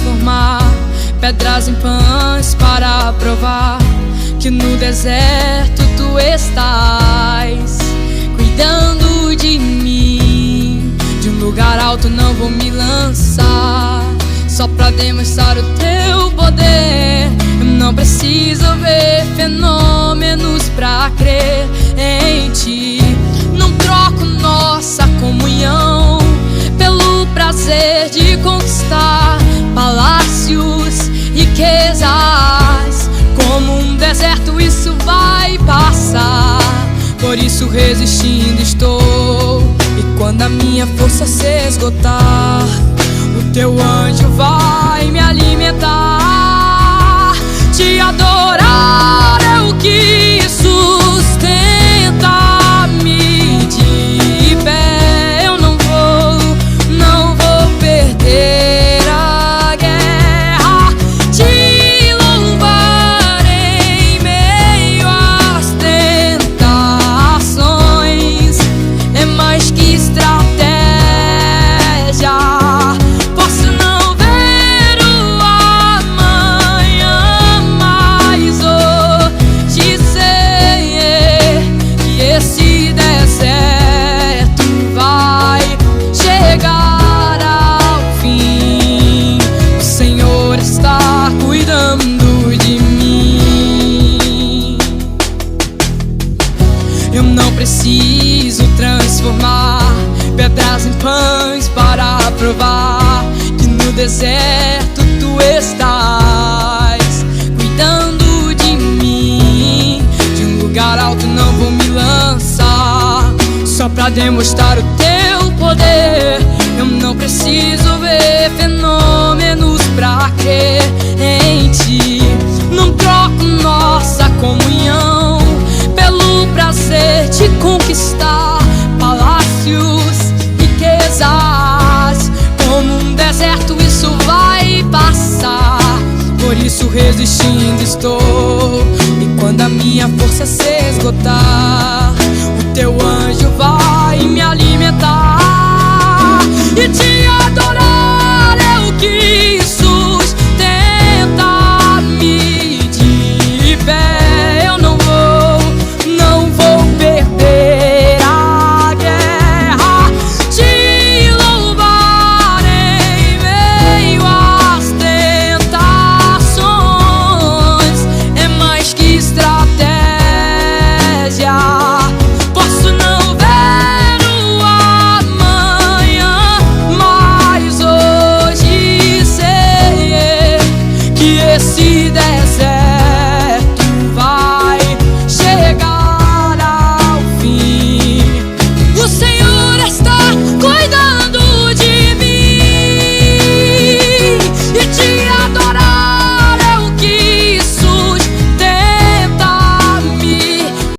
transformar pedras em pães para provar que no deserto tu estás cuidando de mim. De um lugar alto não vou me lançar só pra demonstrar o teu poder. Eu não preciso ver fenômenos pra crer em ti. Não troco nossa comunhão pelo prazer de conquistar palácios, riquezas. Como um deserto isso vai passar, por isso resistindo estou. E quando a minha força se esgotar, o teu anjo vai me alimentar. Te adorar é o que sustenta-me de pé. Eu não vou perder a guerra. Te louvar em meio às tentações é mais que estratégia. Posso não ver o amanhã, mas hoje sei que esse deserto vai chegar ao fim. O Senhor está cuidando de mim. Eu não preciso transformar pedras em pães para provar que no deserto tu estás cuidando de mim. De um lugar alto não vou me lançar só pra demonstrar o teu poder. Eu não preciso ver fenômenos pra crer em ti. Não troco nossa comunhão pelo prazer de conquistar palácios, riquezas. Como um deserto isso vai passar, por isso resistindo estou. E quando a minha força se esgotar, o teu anjo vai me alimentar. E te adorar é o que sustenta-me de pé. Eu não vou perder a guerra. Te louvar em meio às tentações é mais que estratégia. Posso não ver o amanhã, mas hoje sei que esse deserto